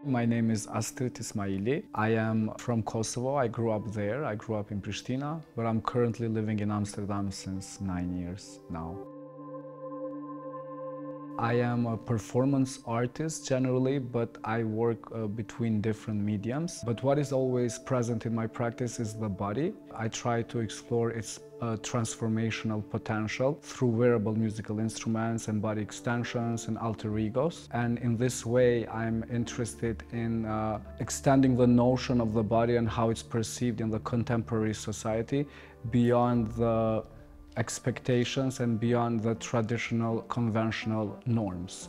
My name is Astrit Ismaili. I am from Kosovo. I grew up there. I grew up in Pristina, but I'm currently living in Amsterdam since 9 years now. I am a performance artist generally, but I work between different mediums. But what is always present in my practice is the body. I try to explore its transformational potential through wearable musical instruments and body extensions and alter egos. And in this way, I'm interested in extending the notion of the body and how it's perceived in the contemporary society beyond the expectations and beyond the traditional conventional norms.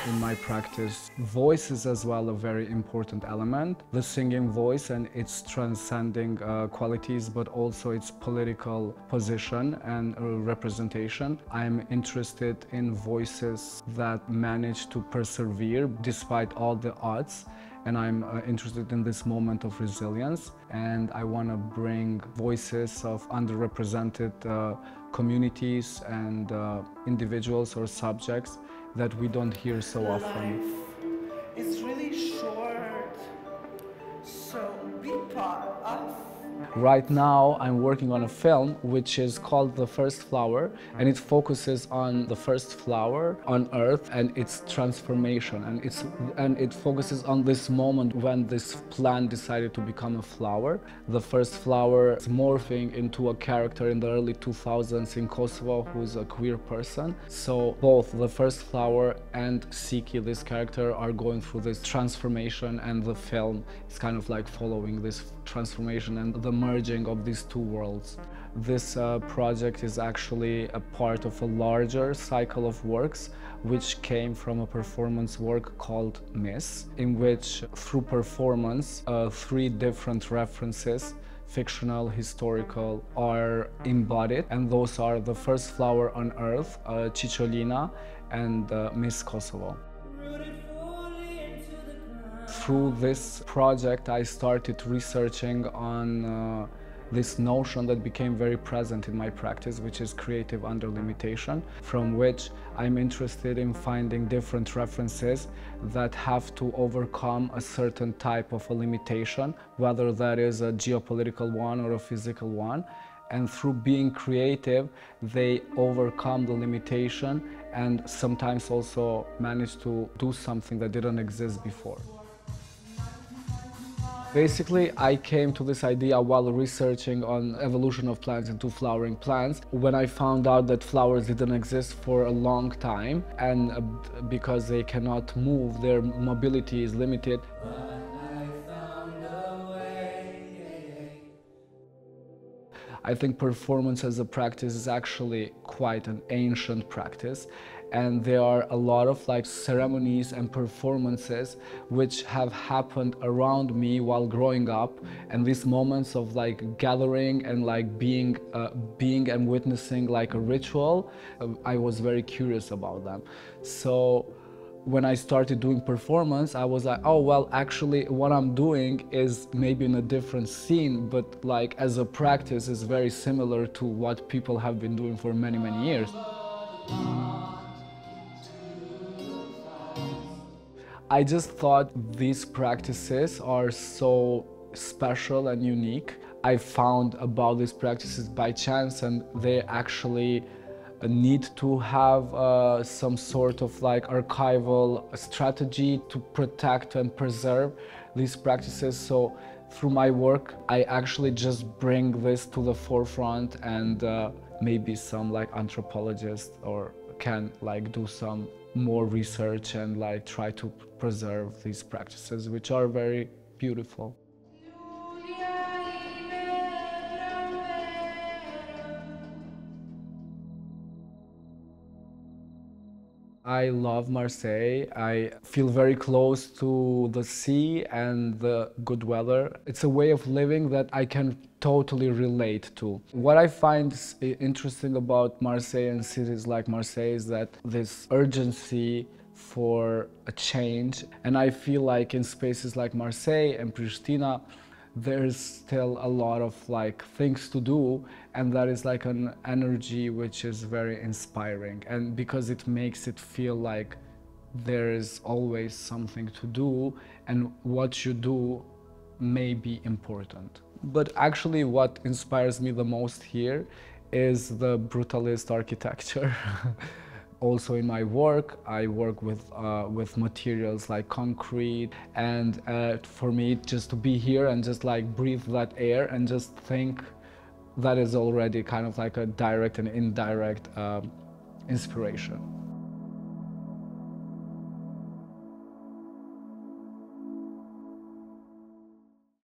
In my practice, voice is as well a very important element. The singing voice and its transcending qualities, but also its political position and representation. I'm interested in voices that manage to persevere despite all the odds. And I'm interested in this moment of resilience, and I want to bring voices of underrepresented communities and individuals or subjects that we don't hear so often. Life is really short, so be part of. Right now, I'm working on a film which is called The First Flower, and it focuses on the first flower on Earth and its transformation. And it focuses on this moment when this plant decided to become a flower. The first flower is morphing into a character in the early 2000s in Kosovo who's a queer person. So both the first flower and Siki, this character, are going through this transformation, and the film is kind of like following this transformation and the merging of these two worlds. This project is actually a part of a larger cycle of works which came from a performance work called Miss, in which through performance 3 different references, fictional, historical, are embodied, and those are the first flower on Earth, Cicciolina, and Miss Kosovo. Through this project, I started researching on this notion that became very present in my practice, which is creative under limitation, from which I'm interested in finding different references that have to overcome a certain type of a limitation, whether that is a geopolitical one or a physical one. And through being creative, they overcome the limitation and sometimes also manage to do something that didn't exist before. Basically, I came to this idea while researching on evolution of plants into flowering plants, when I found out that flowers didn't exist for a long time, and because they cannot move, their mobility is limited. I think performance as a practice is actually quite an ancient practice, and there are a lot of ceremonies and performances which have happened around me while growing up, and these moments of gathering and being and witnessing a ritual, I was very curious about them. So when I started doing performance, I was like, oh, well, actually what I'm doing is maybe in a different scene, but as a practice is very similar to what people have been doing for many, many years. I just thought these practices are so special and unique. I found about these practices by chance, and they actually need to have some sort of archival strategy to protect and preserve these practices. So through my work, I actually just bring this to the forefront, and maybe some anthropologist or can do some more research and try to preserve these practices, which are very beautiful. I love Marseille. I feel very close to the sea and the good weather. It's a way of living that I can totally relate to. What I find interesting about Marseille and cities like Marseille is that this urgency for a change, and I feel like in spaces like Marseille and Pristina, there's still a lot of things to do, and that is an energy which is very inspiring, and because it makes it feel there is always something to do, and what you do may be important. But actually what inspires me the most here is the brutalist architecture. Also in my work, I work with materials like concrete, and for me just to be here and just like breathe that air and just think, that is already kind of like a direct and indirect inspiration.